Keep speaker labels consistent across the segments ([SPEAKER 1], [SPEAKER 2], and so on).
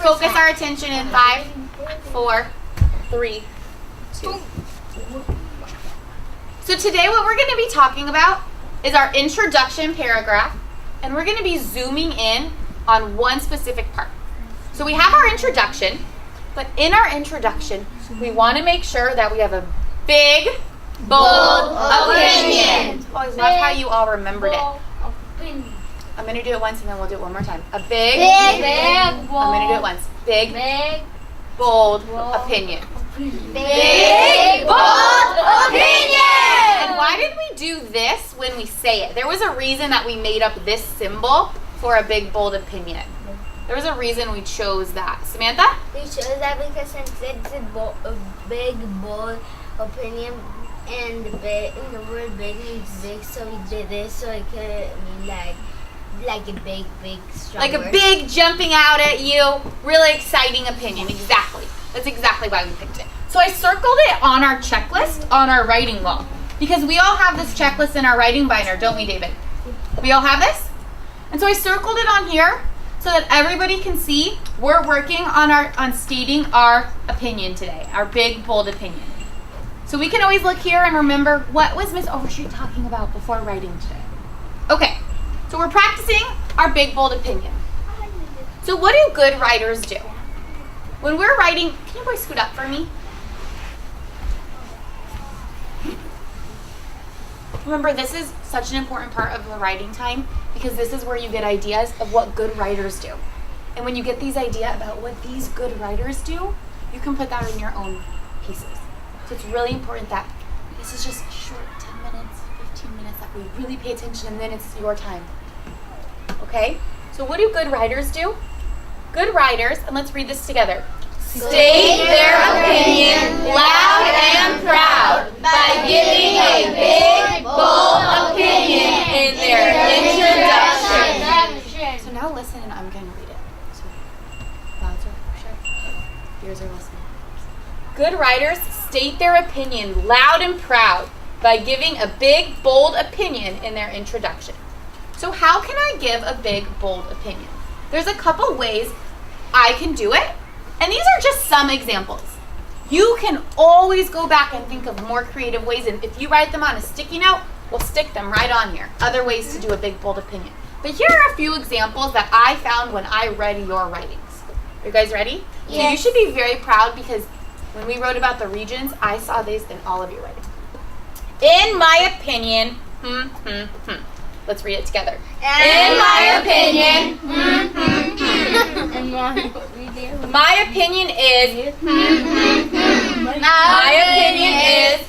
[SPEAKER 1] focus our attention in 5, 4, 3, 2. So today what we're going to be talking about is our introduction paragraph, and we're going to be zooming in on one specific part. So we have our introduction, but in our introduction, we want to make sure that we have a big, bold opinion. Oh, I love how you all remembered it. I'm going to do it once and then we'll do it one more time. A big, I'm going to do it once. Big, bold opinion.
[SPEAKER 2] Big, bold opinion!
[SPEAKER 1] And why did we do this when we say it? There was a reason that we made up this symbol for a big, bold opinion. There was a reason we chose that. Samantha?
[SPEAKER 2] We chose that because since it's a big, bold opinion, and the word big means big, so we did this so it could mean like a big, strong
[SPEAKER 1] Like a
[SPEAKER 2] word.
[SPEAKER 1] big jumping out at you, really exciting opinion. Exactly. That's exactly why we picked it. So I circled it on our checklist on our writing wall. Because we all have this checklist in our writing binder, don't we, David? We all have this? And so I circled it on here so that everybody can see we're working on stating our opinion today, our big, bold opinion. So we can always look here and remember what was Miss Overstreet talking about before writing today. Okay, so we're practicing our big, bold opinion. So what do good writers do? When we're writing, can you boys scoot up for me? Remember, this is such an important part of the writing time because this is where you get ideas of what good writers do. And when you get these ideas about what these good writers do, you can put that in your own pieces. So it's really important that this is just short, 10 minutes, 15 minutes, that we really pay attention, and then it's your time. Okay? So what do good writers do? Good writers, and let's read this together. State their opinion loud and proud by giving a big, bold opinion in their introduction. So now listen, and I'm going to read it. So, louds are sure. Ears are listening. Good writers state their opinion loud and proud by giving a big, bold opinion in their introduction. So how can I give a big, bold opinion? There's a couple ways I can do it, and these are just some examples. You can always go back and think of more creative ways, and if you write them on a sticky note, we'll stick them right on here. Other ways to do a big, bold opinion. But here are a few examples that I found when I read your writings. Are you guys ready?
[SPEAKER 2] Yes.
[SPEAKER 1] So you should be very proud because when we wrote about the regions, I saw these in all of your writing. In my opinion, Let's read it together. In my opinion, my opinion is, my opinion is,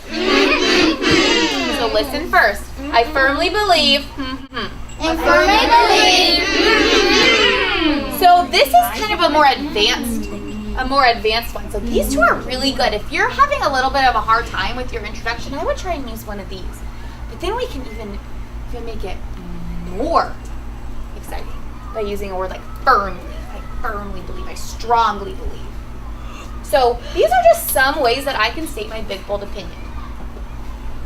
[SPEAKER 1] so listen first. I firmly believe,
[SPEAKER 2] And firmly believe.
[SPEAKER 1] So this is kind of a more advanced one. So these two are really good. If you're having a little bit of a hard time with your introduction, I would try and use one of these. But then we can even make it more exciting by using a word like firmly. I firmly believe. I strongly believe. So these are just some ways that I can state my big, bold opinion.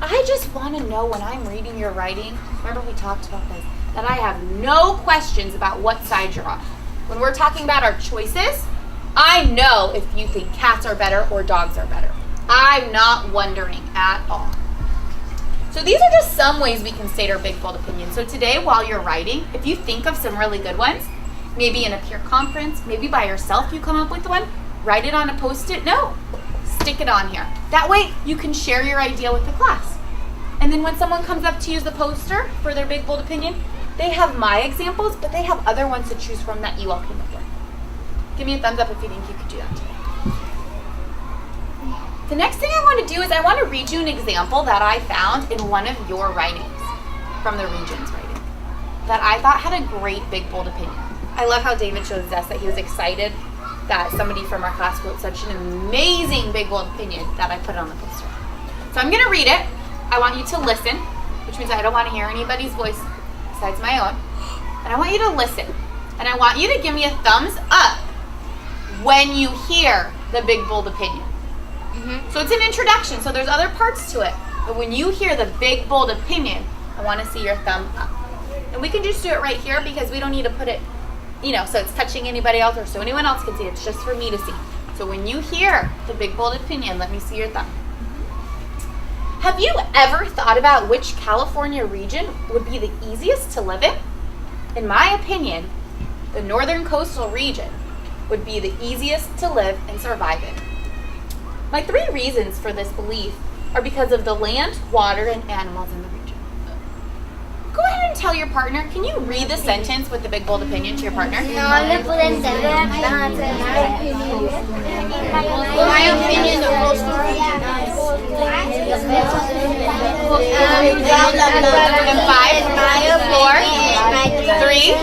[SPEAKER 1] I just want to know when I'm reading your writing, remember we talked about this, that I have no questions about what side you're on. When we're talking about our choices, I know if you think cats are better or dogs are better. I'm not wondering at all. So these are just some ways we can state our big, bold opinion. So today, while you're writing, if you think of some really good ones, maybe in a peer conference, maybe by yourself you come up with one, write it on a Post-it note, stick it on here. That way you can share your idea with the class. And then when someone comes up to use the poster for their big, bold opinion, they have my examples, but they have other ones to choose from that you all came up with. Give me a thumbs up if you think you could do that today. The next thing I want to do is I want to read you an example that I found in one of your writings from the Regions writing that I thought had a great big, bold opinion. I love how David shows us that he was excited that somebody from our class wrote such an amazing big, bold opinion that I put it on the poster. So I'm going to read it. I want you to listen, which means I don't want to hear anybody's voice besides my own. And I want you to listen. And I want you to give me a thumbs up when you hear the big, bold opinion. So it's an introduction, so there's other parts to it. But when you hear the big, bold opinion, I want to see your thumb up. And we can just do it right here because we don't need to put it so it's touching anybody else or so anyone else can see. It's just for me to see. So when you hear the big bold opinion, let me see your thumb. Have you ever thought about which California region would be the easiest to live in? In my opinion, the northern coastal region would be the easiest to live and survive in. My 3 reasons for this belief are because of the land, water, and animals in the region. Go ahead and tell your partner. Can you read the sentence with the big bold opinion to your partner?
[SPEAKER 2] No le pueden saber. In my opinion, the coastal region
[SPEAKER 1] And 5, 4, 3,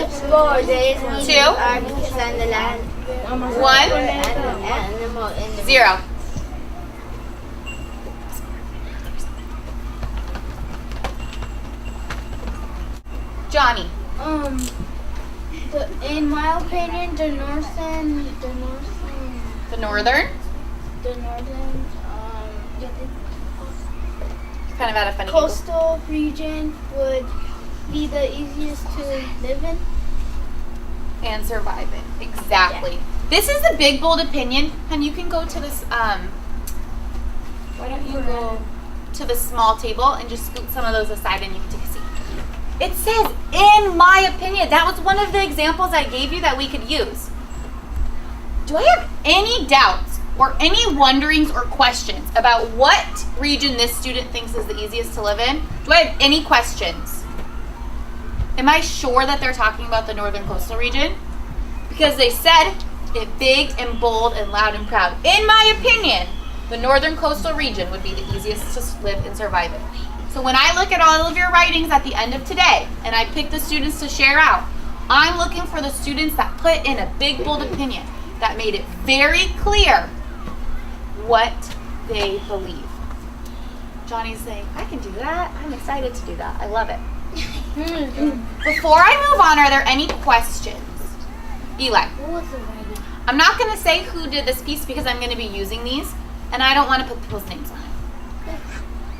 [SPEAKER 1] 2, 1, 0. Johnny.
[SPEAKER 2] In my opinion, the
[SPEAKER 1] Northern? Kind of at a funny angle.
[SPEAKER 2] coastal region would be the easiest to live in.
[SPEAKER 1] And survive it. Exactly. Yeah. This is the big bold opinion, and you can go to this. Why don't you go to the small table and just scoot some of those aside, and you can take a seat. It says, in my opinion. That was one of the examples I gave you that we could use. Do I have any doubts or any wonderings or questions about what region this student thinks is the easiest to live in? Do I have any questions? Am I sure that they're talking about the northern coastal region? Because they said it big and bold and loud and proud. In my opinion, the northern coastal region would be the easiest to live and survive in. So when I look at all of your writings at the end of today, and I pick the students to share out, I'm looking for the students that put in a big, bold opinion that made it very clear what they believe. Johnny's saying, I can do that. I'm excited to do that. I love it. Before I move on, are there any questions? Eli.
[SPEAKER 2] What was the writing?
[SPEAKER 1] I'm not going to say who did this piece because I'm going to be using these, and I don't want to put people's names on it.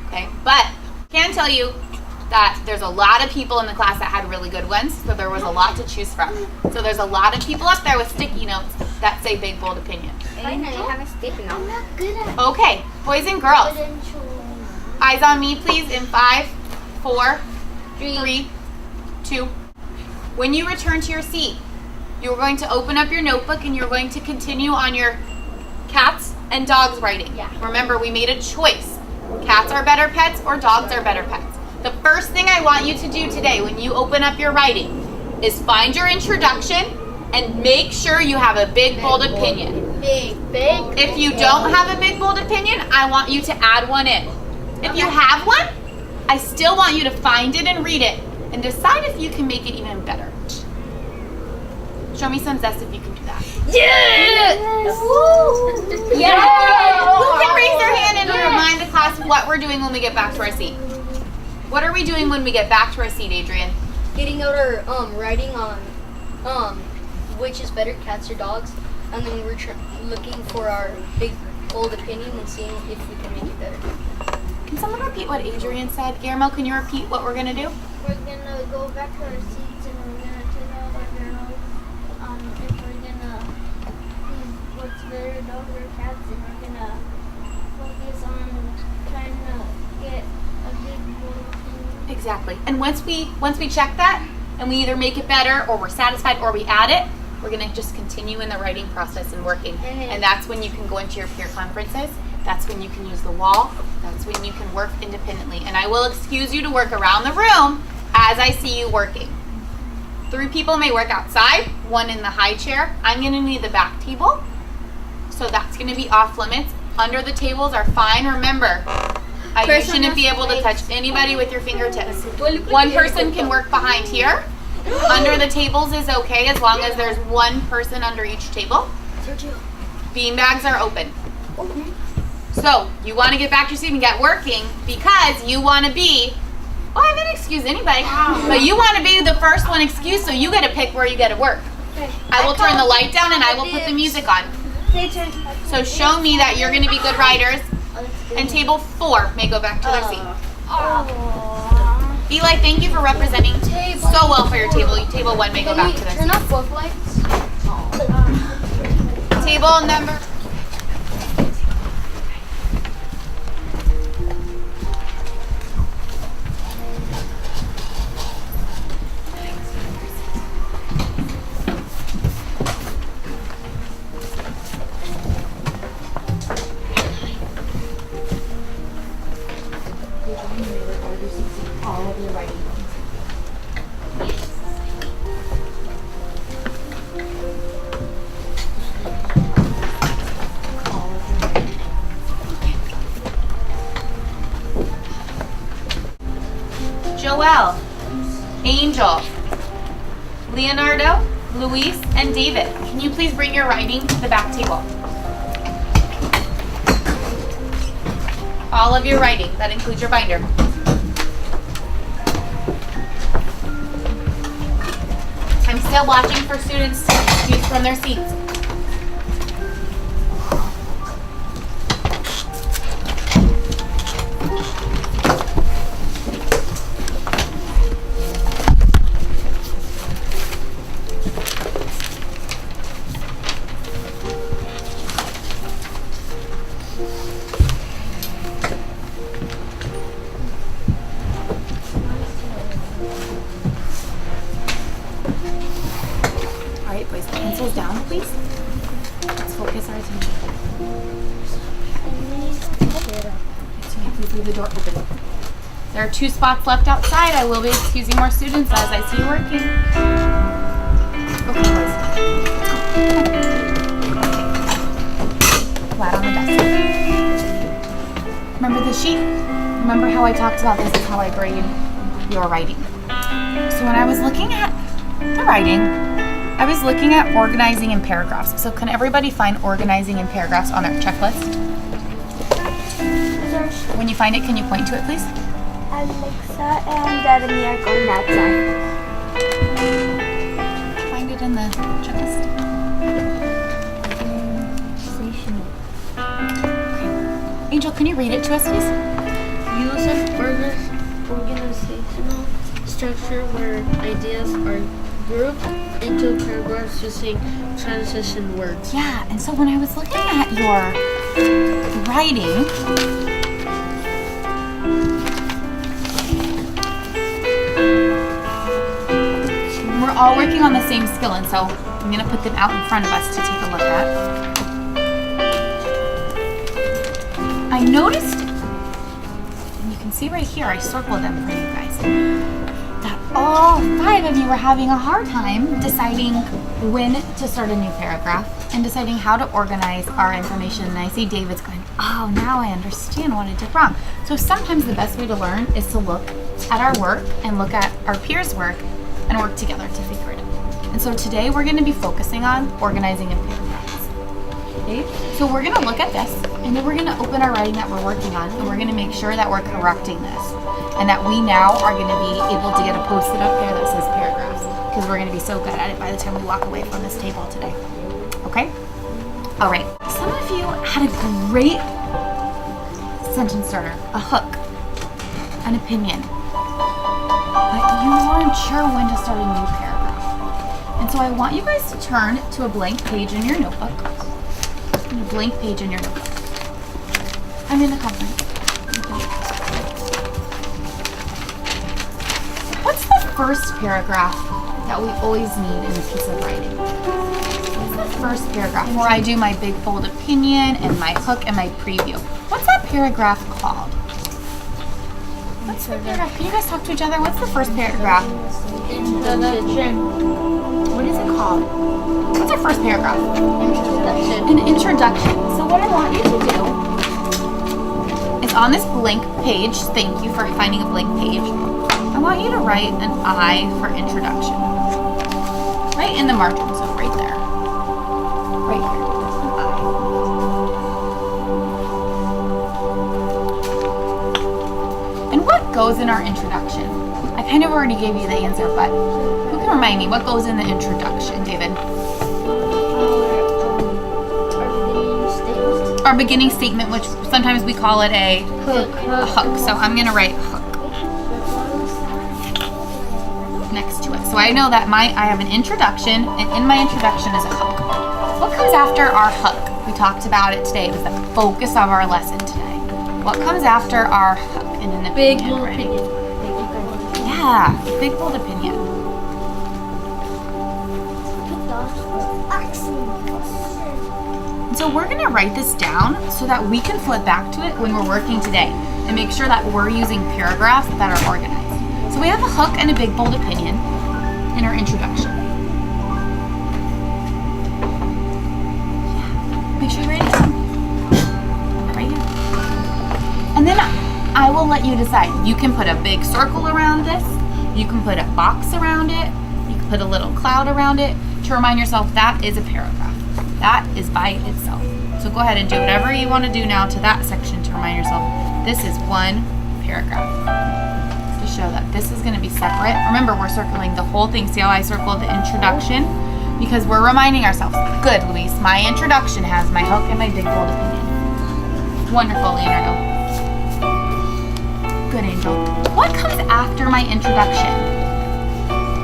[SPEAKER 1] Okay, but can tell you that there's a lot of people in the class that had really good ones, so there was a lot to choose from. So there's a lot of people up there with sticky notes that say big, bold opinion.
[SPEAKER 2] I have a sticky note. I'm not good at
[SPEAKER 1] Okay, boys and girls, eyes on me please in 5, 4, 3, 2. When you return to your seat, you're going to open up your notebook and you're going to continue on your cats and dogs writing. Yeah. Remember, we made a choice. Cats are better pets or dogs are better pets. The first thing I want you to do today when you open up your writing is find your introduction and make sure you have a big, bold opinion. If you don't have a big, bold opinion, I want you to add one in. If you have one, I still want you to find it and read it and decide if you can make it even better. Show me some zest if you can do that.
[SPEAKER 2] Yes!
[SPEAKER 1] Yes! Who can raise their hand and remind the class what we're doing when we get back to our seat? What are we doing when we get back to our seat, Adrian?
[SPEAKER 3] Getting out our writing on which is better, cats or dogs, and then we're looking for our big bold opinion and seeing if we can make it better.
[SPEAKER 1] Can someone repeat what Adrian said? Guillermo, can you repeat what we're gonna do?
[SPEAKER 2] We're gonna go back to our seats and we're gonna take out our journals. If we're gonna what's better, dogs or cats, and we're gonna focus on trying to get a big bold opinion.
[SPEAKER 1] Exactly. And once we check that and we either make it better or we're satisfied or we add it, we're gonna just continue in the writing process and working. And that's when you can go into your peer conferences. That's when you can use the wall. That's when you can work independently. And I will excuse you to work around the room as I see you working. 3 people may work outside, 1 in the high chair. I'm gonna need the back table. So that's gonna be off limits. Under the tables are fine. Remember, you shouldn't be able to touch anybody with your fingertips. 1 person can work behind here. Under the tables is okay as long as there's 1 person under each table. Beanbags are open. So you want to get back to your seat and get working because you want to be, well, I didn't excuse anybody, but you want to be the first one excused, so you get to pick where you get to work. I will turn the light down and I will put the music on. So show me that you're going to be good writers. And table 4 may go back to their seat. Eli, thank you for representing so well for your table. Table 1 may go back to their seat.
[SPEAKER 3] Turn off both lights.
[SPEAKER 1] Table number. All of your writing. Joelle, Angel, Leonardo, Luis, and David, can you please bring your writing to the back table? All of your writing, that includes your binder. I'm still watching for students to excuse from their seats. All right, boys, pencils down, please. Let's focus our attention. Please leave the door open. There are 2 spots left outside. I will be excusing more students as I see you working. Okay, boys. Flat on the desk. Remember the sheet? Remember how I talked about this is how I grade your writing. So when I was looking at the writing, I was looking at organizing in paragraphs. So can everybody find organizing in paragraphs on their checklist? When you find it, can you point to it, please?
[SPEAKER 2] Alexa and Dad and me are going outside.
[SPEAKER 1] Find it in the checklist. Okay. Angel, can you read it to us, please?
[SPEAKER 4] Use an organizational structure where ideas are grouped into paragraphs using transition words.
[SPEAKER 1] Yeah, and so when I was looking at your writing, we're all working on the same skill, and so I'm going to put them out in front of us to take a look at. I noticed, and you can see right here, I circled them for you guys, that all 5 of you were having a hard time deciding when to start a new paragraph and deciding how to organize our information. And I see David's going, oh, now I understand what I did wrong. So sometimes the best way to learn is to look at our work and look at our peers' work and work together to figure it out. And so today we're going to be focusing on organizing in paragraphs. Okay? So we're going to look at this, and then we're going to open our writing that we're working on, and we're going to make sure that we're correcting this, and that we now are going to be able to get a post-it up there that says paragraphs, because we're going to be so good at it by the time we walk away from this table today. Okay? All right. Some of you had a great sentence starter, a hook, an opinion, but you weren't sure when to start a new paragraph. And so I want you guys to turn to a blank page in your notebook. A blank page in your notebook. I'm in the conference. Okay. What's the first paragraph that we always need in a piece of writing? What's the first paragraph where I do my big bold opinion and my hook and my preview? What's that paragraph called? What's the paragraph? Can you guys talk to each other? What's the first paragraph?
[SPEAKER 4] Introduction.
[SPEAKER 1] What is it called? What's our first paragraph?
[SPEAKER 4] Introduction.
[SPEAKER 1] An introduction. So what I want you to do is on this blank page, thank you for finding a blank page, I want you to write an I for introduction. Right in the margin, so right there. Right here. An I. And what goes in our introduction? I kind of already gave you the answer, but who can remind me what goes in the introduction, David? Our beginning statement, which sometimes we call it a hook. A hook. So I'm going to write hook next to it. So I know that I have an introduction, and in my introduction is a hook. What kind comes after our hook? We talked about it today. It was the focus of our lesson today. What comes after our hook in an
[SPEAKER 4] Big
[SPEAKER 1] opinion
[SPEAKER 4] bold
[SPEAKER 1] writing?
[SPEAKER 4] opinion.
[SPEAKER 1] Yeah, big bold opinion. So we're going to write this down so that we can flip back to it when we're working today and make sure that we're using paragraphs that are organized. So we have a hook and a big bold opinion in our introduction. Make sure you write it down. Right here. And then I will let you decide. You can put a big circle around this. You can put a box around it. You can put a little cloud around it to remind yourself that is a paragraph. That is by itself. So go ahead and do whatever you want to do now to that section to remind yourself this is one paragraph. To show that this is going to be separate. Remember, we're circling the whole thing. See how I circled the introduction? Because we're reminding ourselves, good, Luis, my introduction has my hook and my big bold opinion. Wonderful, Leonardo. Good, Angel. What comes after my introduction?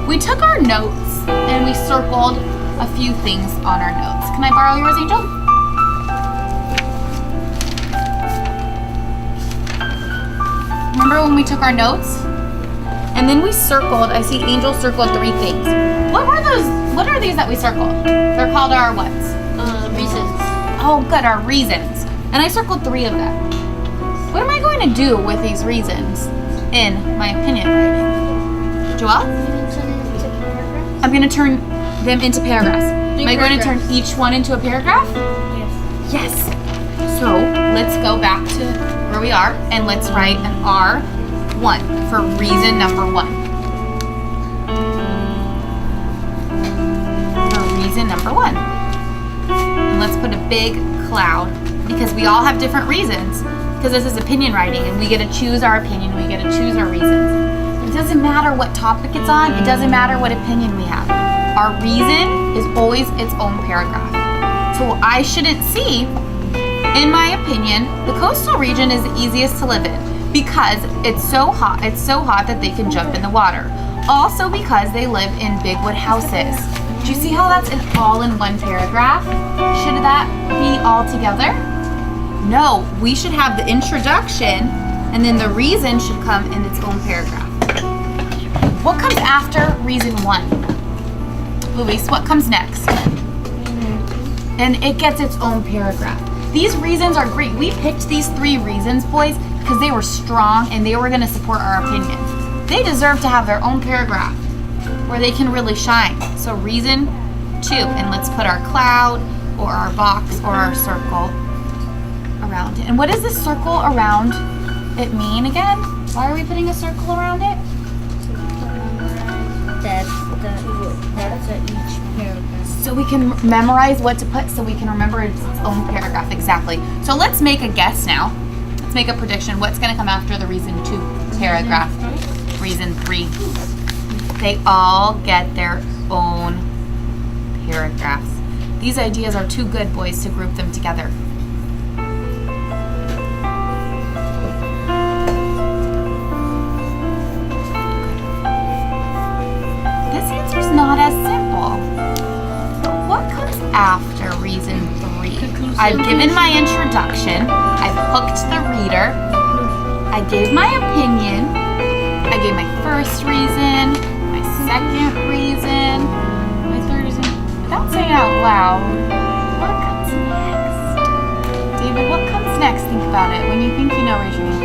[SPEAKER 1] We took our notes and we circled a few things on our notes. Can I borrow yours, Angel? Remember when we took our notes? And then we circled, I see Angel circled 3 things. What were those? What are these that we circled? They're called our whats?
[SPEAKER 4] Reasons.
[SPEAKER 1] Oh, good, our reasons. And I circled 3 of them. What am I going to do with these reasons in my opinion writing? Joelle? I'm going to turn them into paragraphs. Am I going to turn each one into a paragraph?
[SPEAKER 4] Yes.
[SPEAKER 1] Yes. So let's go back to where we are and let's write an R1 for reason number 1. Reason number 1. And let's put a big cloud because we all have different reasons because this is opinion writing and we get to choose our opinion, we get to choose our reasons. It doesn't matter what topic it's on, it doesn't matter what opinion we have. Our reason is always its own paragraph. So I shouldn't see, in my opinion, the coastal region is the easiest to live in because it's so hot that they can jump in the water. Also because they live in big wood houses. Do you see how that's all in one paragraph? Should that be all together? No, we should have the introduction and then the reason should come in its own paragraph. What comes after reason 1? Luis, what comes next? And it gets its own paragraph. These reasons are great. We picked these 3 reasons, boys, because they were strong and they were going to support our opinion. They deserve to have their own paragraph where they can really shine. So reason 2, and let's put our cloud or our box or our circle around it. And what does this circle around it mean again? Why are we putting a circle around it?
[SPEAKER 2] That's each paragraph.
[SPEAKER 1] So we can memorize what to put so we can remember its own paragraph. Exactly. So let's make a guess now. Let's make a prediction. What's going to come after the reason 2 paragraph? Reason 3. They all get their own paragraphs. These ideas are too good, boys, to group them together. This answer's not as simple. But what comes after reason 3? I've given my introduction. I've hooked the reader. I gave my opinion. I gave my first reason, my second reason, my third reason. Without saying it out loud, what comes next? David, what comes next? Think about it. When you think you know, raise your hand.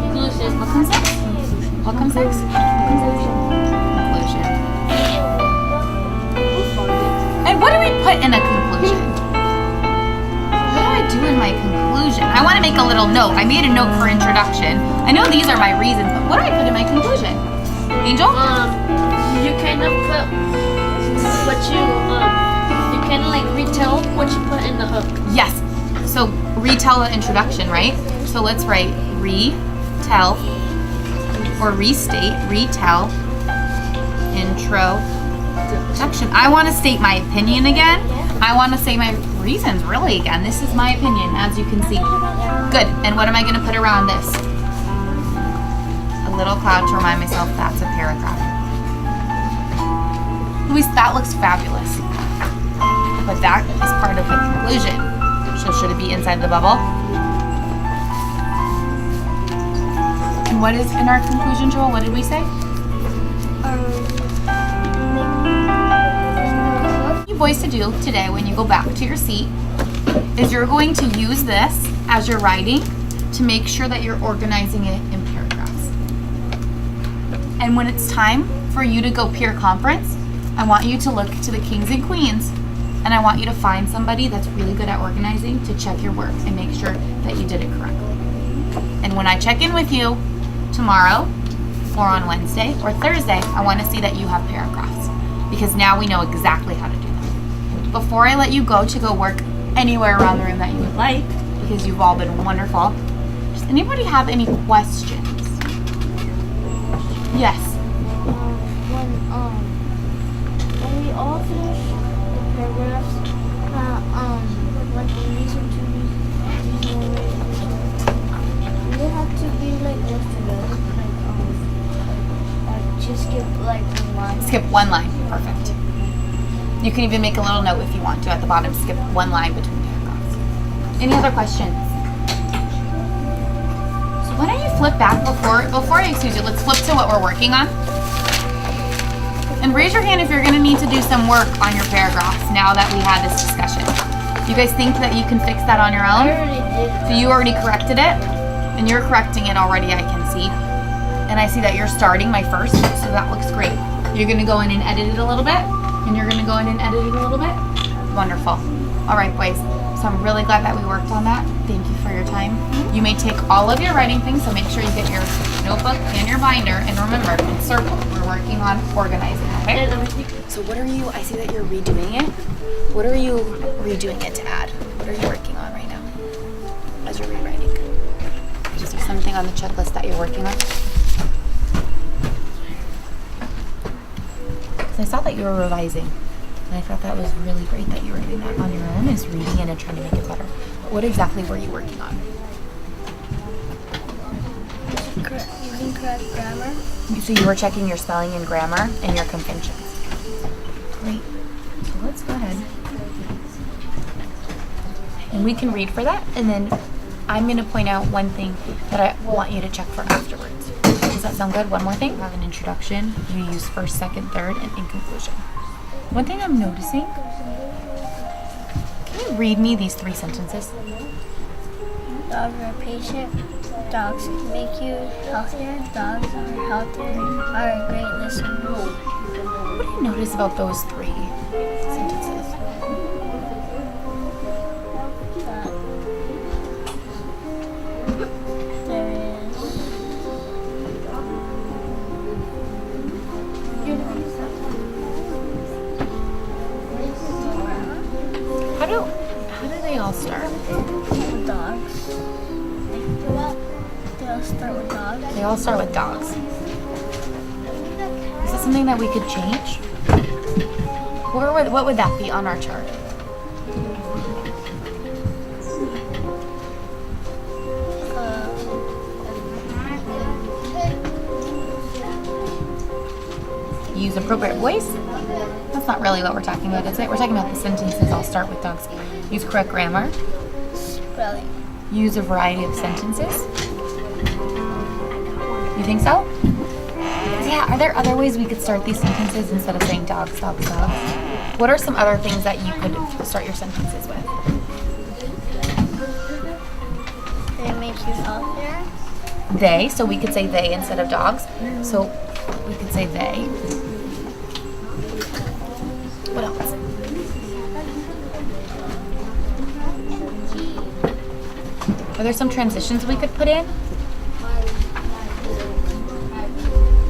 [SPEAKER 4] Conclusion.
[SPEAKER 1] What comes next? What comes next? Conclusion. And what do we put in a conclusion? What do I do in my conclusion? I want to make a little note. I made a note for introduction. I know these are my reasons, but what do I put in my conclusion? Angel?
[SPEAKER 4] You kind of put what you kind of like retell what you put in the hook.
[SPEAKER 1] Yes. So retell the introduction, right? So let's write retell or restate, retell, introduction. I want to state my opinion again. I want to say my reasons really again. This is my opinion, as you can see. Good. And what am I going to put around this? A little cloud to remind myself that's a paragraph. Luis, that looks fabulous. But that is part of the conclusion. So should it be inside the bubble? And what is in our conclusion, Joel? What did we say? What you boys to do today when you go back to your seat is you're going to use this as you're writing to make sure that you're organizing it in paragraphs. And when it's time for you to go peer conference, I want you to look to the kings and queens, and I want you to find somebody that's really good at organizing to check your work and make sure that you did it correctly. And when I check in with you tomorrow or on Wednesday or Thursday, I want to see that you have paragraphs, because now we know exactly how to do them. Before I let you go to go work anywhere around the room that you would like, because you've all been wonderful, does anybody have any questions? Yes.
[SPEAKER 4] When we all finish the paragraphs, like these and two, they have to be like yesterday, like just skip like one line.
[SPEAKER 1] Skip one line. Perfect. You can even make a little note if you want to at the bottom. Skip one line between paragraphs. Any other questions? So why don't you flip back before I excuse you? Let's flip to what we're working on. And raise your hand if you're going to need to do some work on your paragraphs now that we had this discussion. You guys think that you can fix that on your own?
[SPEAKER 4] I already did.
[SPEAKER 1] So you already corrected it? And you're correcting it already, I can see. And I see that you're starting my first, so that looks great. You're going to go in and edit it a little bit? And you're going to go in and edit it a little bit? Wonderful. All right, boys. So I'm really glad that we worked on that. Thank you for your time. You may take all of your writing things, so make sure you get your notebook and your binder, and remember, in circle, we're working on organizing, okay? So what are you, I see that you're redoing it. What are you redoing it to add? What are you working on right now as you're rewriting? Is there something on the checklist that you're working on? So I saw that you were revising, and I thought that was really great that you were doing that on your own, is reading it and trying to make it better. But what exactly were you working on?
[SPEAKER 4] Using correct grammar.
[SPEAKER 1] So you were checking your spelling and grammar and your conventions. Great. So let's go ahead. And we can read for that, and then I'm going to point out one thing that I want you to check for afterwards. Does that sound good? One more thing. You have an introduction. You use first, second, third, and in conclusion. One thing I'm noticing, can you read me these 3 sentences?
[SPEAKER 4] Dogs are patient. Dogs make you healthier. Dogs are healthier. Are a great listener.
[SPEAKER 1] What do you notice about those 3 sentences?
[SPEAKER 4] There is.
[SPEAKER 1] How do they all start?
[SPEAKER 4] With dogs. They all start with dogs.
[SPEAKER 1] They all start with dogs. Is that something that we could change? What would that be on our chart? Use appropriate voice? That's not really what we're talking about, is it? We're talking about the sentences all start with dogs. Use correct grammar.
[SPEAKER 4] Spelling.
[SPEAKER 1] Use a variety of sentences. You think so? Yeah, are there other ways we could start these sentences instead of saying dogs, dogs, dogs? What are some other things that you could start your sentences with?
[SPEAKER 4] They make you healthier.
[SPEAKER 1] They, so we could say they instead of dogs. So we could say they. What else? Are there some transitions we could put in?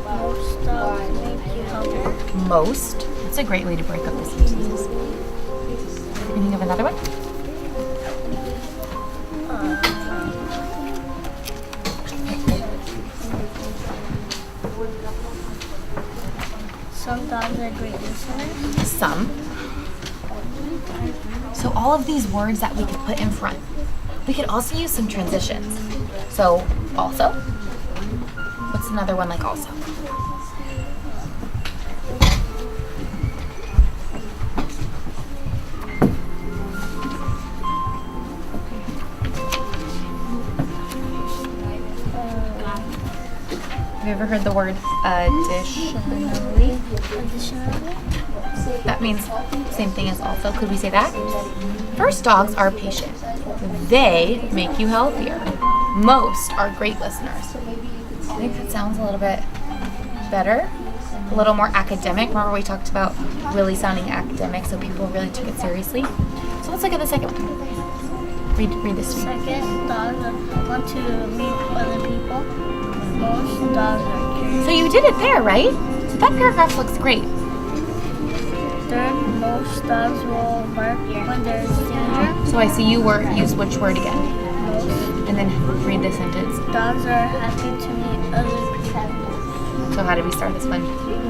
[SPEAKER 4] Most dogs make you healthier.
[SPEAKER 1] Most. That's a great way to break up the sentences. Can you think of another one?
[SPEAKER 4] Some dogs are great listeners.
[SPEAKER 1] Some. So all of these words that we could put in front. We could also use some transitions. So, also. What's another one like also? ever heard the word additionally?
[SPEAKER 4] Additionally,
[SPEAKER 1] That means same thing as also. Could we say that? First, dogs are patient. They make you healthier. Most are great listeners. I think that sounds a little bit better, a little more academic. Remember we talked about really sounding academic, so people really took it seriously. So let's look at the second one. Read this to me.
[SPEAKER 4] second, dogs want to meet other people. Most dogs are curious.
[SPEAKER 1] So you did it there, right? So that paragraph looks great.
[SPEAKER 4] Third, most dogs will bark when there's danger.
[SPEAKER 1] So I see you use which word again?
[SPEAKER 4] Most
[SPEAKER 1] And then read the sentence.
[SPEAKER 4] dogs are happy to meet other people.
[SPEAKER 1] So how did we start this one?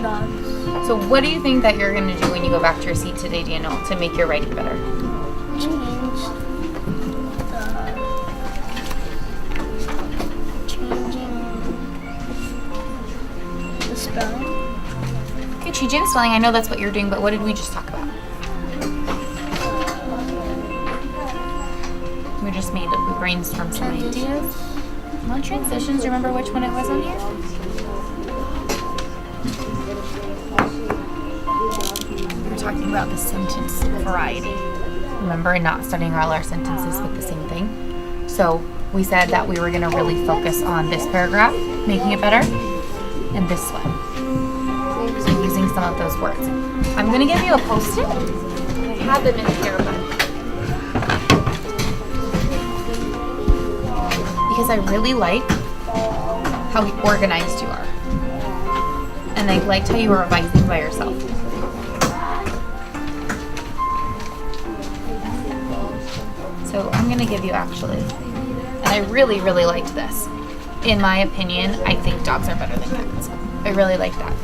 [SPEAKER 4] Dogs
[SPEAKER 1] So what do you think that you're going to do when you go back to your seat today, Daniel, to make your writing better?
[SPEAKER 4] changing the spelling.
[SPEAKER 1] Okay, changing the spelling. I know that's what you're doing, but what did we just talk about? We just made we brainstormed some ideas. No transitions. Remember which one it was on here? We were talking about the sentence variety. Remember, not starting all our sentences with the same thing. So we said that we were going to really focus on this paragraph, making it better, and this one. So using some of those words. I'm going to give you a post-it. I have them in here, but because I really like how organized you are. And I liked how you were revising by yourself. So I'm going to give you actually, and I really, really liked this. In my opinion, I think dogs are better than cats. I really like that.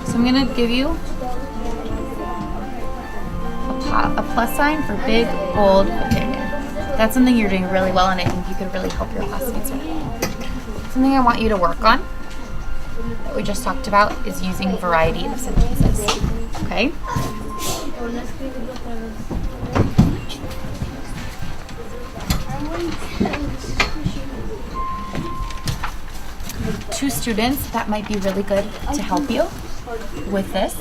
[SPEAKER 1] So I'm going to give you a plus sign for big, bold opinion. That's something you're doing really well, and I think you could really help your classmates with. Something I want you to work on that we just talked about is using variety of sentences. Okay? Two students that might be really good to help you with this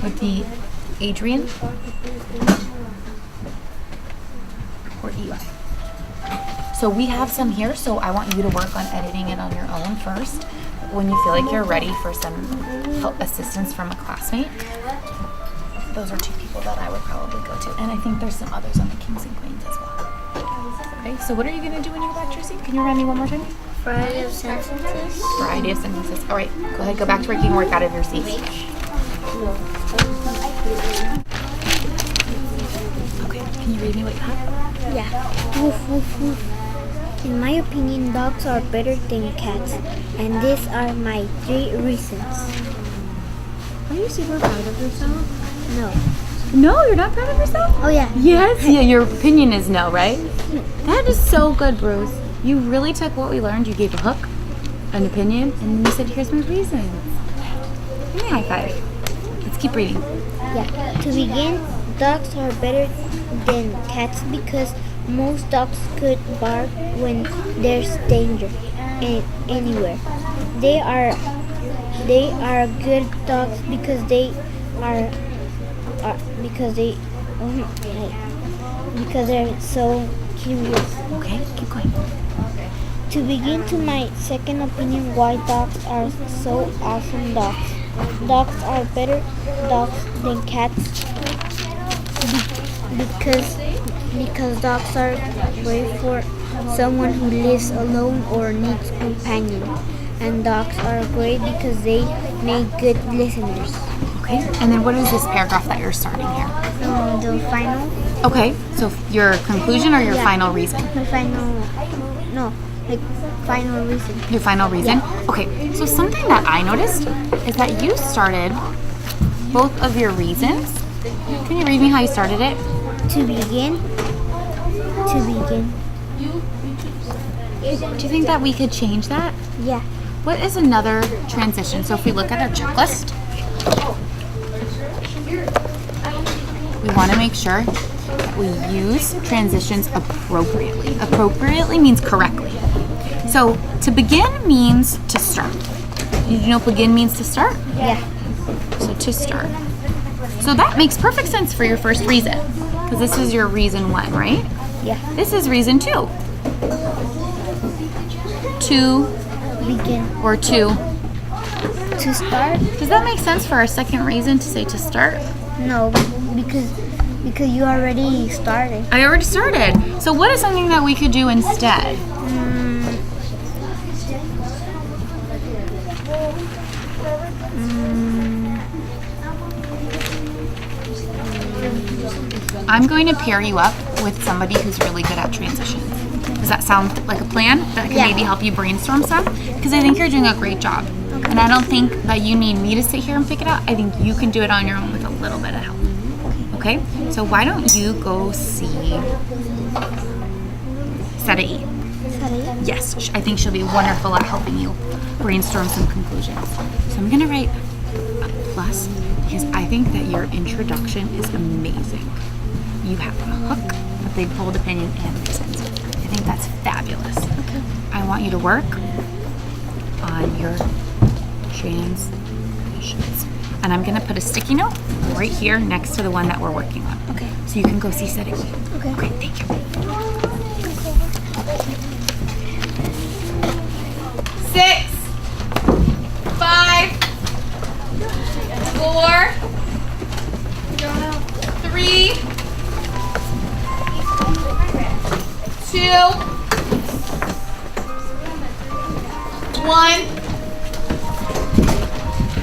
[SPEAKER 1] would be Adrian or Eli. So we have some here, so I want you to work on editing it on your own first. When you feel like you're ready for some help, assistance from a classmate, those are two people that I would probably go to. And I think there's some others on the Kings and Queens as well. Okay, so what are you going to do when you go back to your seat? Can you remind me one more time?
[SPEAKER 4] Variety of sentences.
[SPEAKER 1] Variety of sentences. All right, go ahead, go back to where you can work out of your seat. Okay, can you read me what you have?
[SPEAKER 4] Yeah. Woof, woof, woof. In my opinion, dogs are better than cats, and these are my 3 reasons.
[SPEAKER 1] Are you super proud of yourself?
[SPEAKER 4] No.
[SPEAKER 1] No, you're not proud of yourself?
[SPEAKER 4] Oh yeah.
[SPEAKER 1] Yes. Yeah, your opinion is no, right? That is so good, Bruce. You really took what we learned. You gave a hook, an opinion, and then you said, here's my reasons. Give me a high five. Let's keep reading.
[SPEAKER 4] Yeah. To begin, dogs are better than cats because most dogs could bark when there's danger anywhere. They are good dogs because they're so curious.
[SPEAKER 1] Okay, keep going.
[SPEAKER 4] To begin to my second opinion, why dogs are so awesome dogs. Dogs are better dogs than cats because dogs are great for someone who lives alone or needs companion. And dogs are great because they make good listeners.
[SPEAKER 1] Okay, and then what is this paragraph that you're starting here?
[SPEAKER 4] The final.
[SPEAKER 1] Okay, so your conclusion or your final reason?
[SPEAKER 4] The final. No, like final reason.
[SPEAKER 1] Your final reason?
[SPEAKER 4] Yeah.
[SPEAKER 1] Okay, so something that I noticed is that you started both of your reasons. Can you read me how you started it?
[SPEAKER 4] To begin.
[SPEAKER 1] Do you think that we could change that?
[SPEAKER 4] Yeah.
[SPEAKER 1] What is another transition? So if we look at our checklist, we want to make sure that we use transitions appropriately. Appropriately means correctly. So to begin means to start. Did you know begin means to start?
[SPEAKER 4] Yeah.
[SPEAKER 1] So to start. So that makes perfect sense for your first reason. Because this is your reason 1, right?
[SPEAKER 4] Yeah.
[SPEAKER 1] This is reason 2. To
[SPEAKER 4] Begin.
[SPEAKER 1] or to.
[SPEAKER 4] To start?
[SPEAKER 1] Does that make sense for our second reason to say to start?
[SPEAKER 4] No, because you already started.
[SPEAKER 1] I already started. So what is something that we could do instead? I'm going to pair you up with somebody who's really good at transitions. Does that sound like a plan that can maybe help you brainstorm some? Because I think you're doing a great job. And I don't think that you need me to sit here and pick it out. I think you can do it on your own with a little bit of help. Okay? So why don't you go see Seta E? Yes, I think she'll be wonderful at helping you brainstorm some conclusions. So I'm going to write a plus because I think that your introduction is amazing. You have a hook, a big, bold opinion, and reasons. I think that's fabulous. Okay. I want you to work on your transitions. And I'm going to put a sticky note right here next to the one that we're working on.
[SPEAKER 4] Okay.
[SPEAKER 1] So you can go see Seta E.
[SPEAKER 4] Okay.
[SPEAKER 1] Okay, thank you. 6, 5, 4, 3, 2, 1.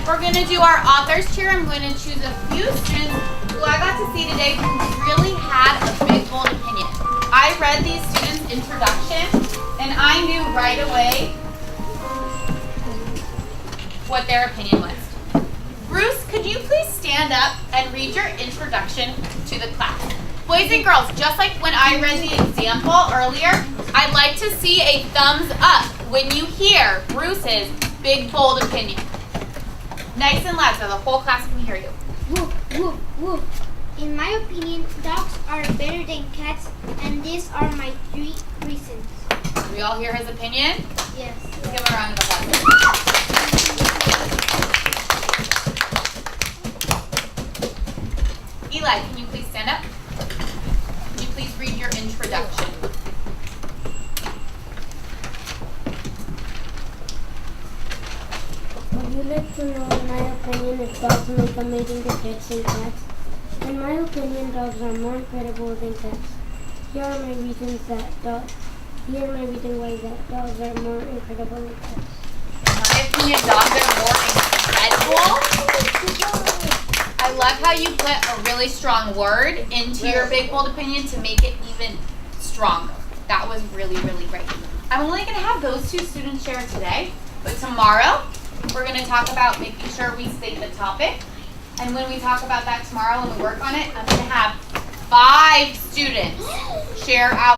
[SPEAKER 1] We're going to do our author's chair. I'm going to choose a few students who I got to see today who really had a big, bold opinion. I read these students' introduction, and I knew right away what their opinion was. Bruce, could you please stand up and read your introduction to the class? Boys and girls, just like when I read the example earlier, I'd like to see a thumbs up when you hear Bruce's big, bold opinion. Nice and loud so the whole class can hear you.
[SPEAKER 5] Woof, woof, woof. In my opinion, dogs are better than cats, and these are my 3 reasons.
[SPEAKER 1] Did we all hear his opinion?
[SPEAKER 5] Yes.
[SPEAKER 1] Let's give him a round of applause. Eli, can you please stand up? Can you please read your introduction?
[SPEAKER 6] Would you like to know, in my opinion, if dogs make amazing detectives than cats? In my opinion, dogs are more incredible than cats. Here are my reasons why that dogs are more incredible than cats.
[SPEAKER 1] In my opinion, dogs are more incredible. I love how you put a really strong word into your big, bold opinion to make it even stronger. That was really, really great. I'm only going to have those 2 students share today, but tomorrow we're going to talk about making sure we state the topic. And when we talk about that tomorrow and we work on it, I'm going to have 5 students share out